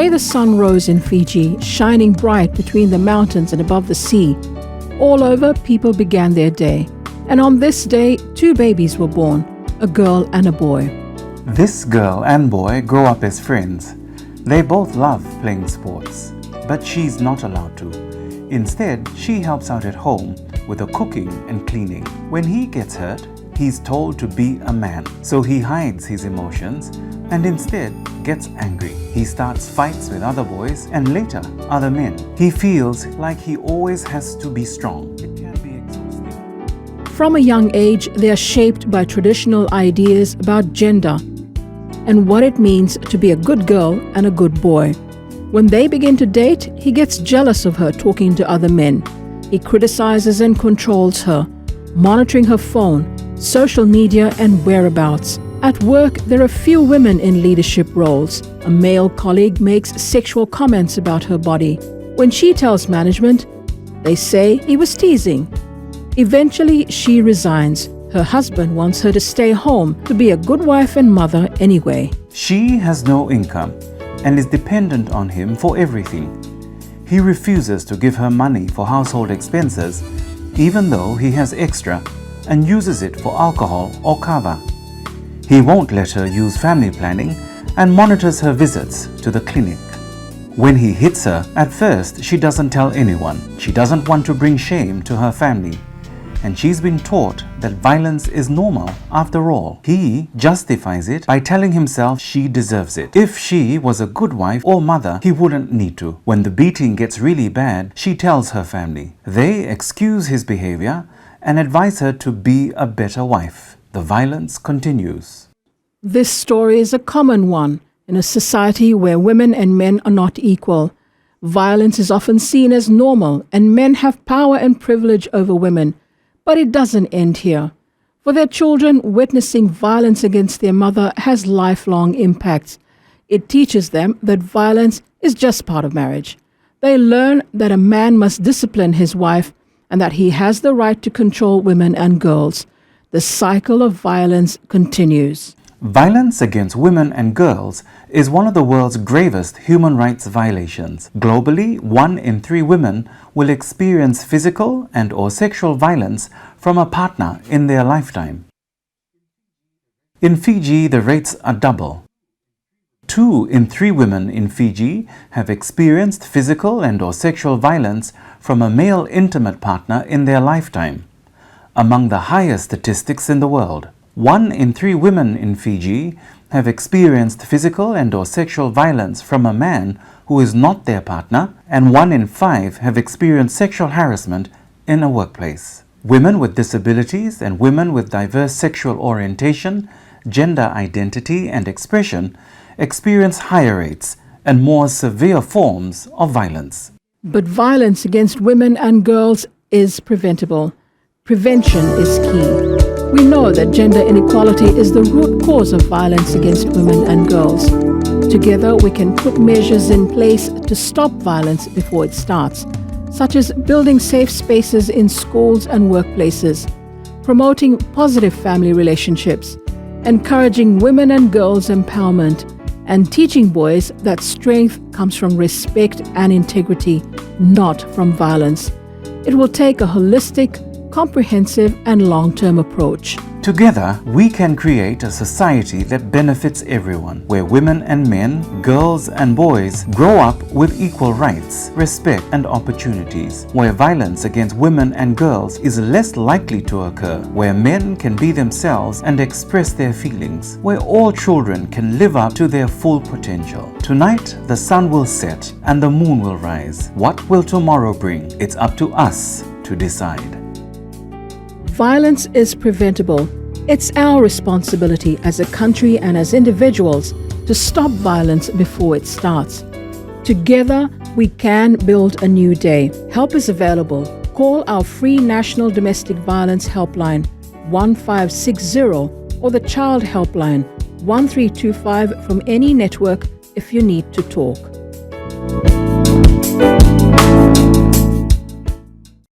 Today the sun rose in Fiji, shining bright between the mountains and above the sea. All over, people began their day. And on this day, 2 babies were born, a girl and a boy. This girl and boy grow up as friends. They both love playing sports, but she's not allowed to. Instead, she helps out at home with the cooking and cleaning. When he gets hurt, he's told to be a man, so he hides his emotions and instead gets angry. He starts fights with other boys and later other men. He feels like he always has to be strong. It can be exhausting. From a young age, they are shaped by traditional ideas about gender and what it means to be a good girl and a good boy. When they begin to date, he gets jealous of her talking to other men. He criticizes and controls her, monitoring her phone, social media and whereabouts. At work, there are few women in leadership roles. A male colleague makes sexual comments about her body. When she tells management, they say he was teasing. Eventually, she resigns. Her husband wants her to stay home to be a good wife and mother anyway. She has no income and is dependent on him for everything. He refuses to give her money for household expenses, even though he has extra, and uses it for alcohol or kava. He won't let her use family planning and monitors her visits to the clinic. When he hits her, at first she doesn't tell anyone. She doesn't want to bring shame to her family. And she's been taught that violence is normal after all. He justifies it by telling himself she deserves it. If she was a good wife or mother, he wouldn't need to. When the beating gets really bad, she tells her family. They excuse his behavior and advise her to be a better wife. The violence continues. This story is a common one in a society where women and men are not equal. Violence is often seen as normal and men have power and privilege over women. But it doesn't end here. For their children, witnessing violence against their mother has lifelong impacts. It teaches them that violence is just part of marriage. They learn that a man must discipline his wife and that he has the right to control women and girls. The cycle of violence continues. Violence against women and girls is one of the world's gravest human rights violations. Globally, 1 in 3 women will experience physical and/or sexual violence from a partner in their lifetime. In Fiji, the rates are double. 2 in 3 women in Fiji have experienced physical and/or sexual violence from a male intimate partner in their lifetime, among the highest statistics in the world. 1 in 3 women in Fiji have experienced physical and/or sexual violence from a man who is not their partner, and 1 in 5 have experienced sexual harassment in a workplace. Women with disabilities and women with diverse sexual orientation, gender identity and expression experience higher rates and more severe forms of violence. But violence against women and girls is preventable. Prevention is key. We know that gender inequality is the root cause of violence against women and girls. Together, we can put measures in place to stop violence before it starts, such as building safe spaces in schools and workplaces, promoting positive family relationships, encouraging women and girls' empowerment, and teaching boys that strength comes from respect and integrity, not from violence. It will take a holistic, comprehensive and long-term approach. Together, we can create a society that benefits everyone, where women and men, girls and boys grow up with equal rights, respect and opportunities, where violence against women and girls is less likely to occur, where men can be themselves and express their feelings, where all children can live up to their full potential. Tonight, the sun will set and the moon will rise. What will tomorrow bring? It's up to us to decide. Violence is preventable. It's our responsibility as a country and as individuals to stop violence before it starts. Together, we can build a new day. Help is available. Call our free National Domestic Violence Helpline 1560 or the Child Helpline 1325 from any network if you need to talk.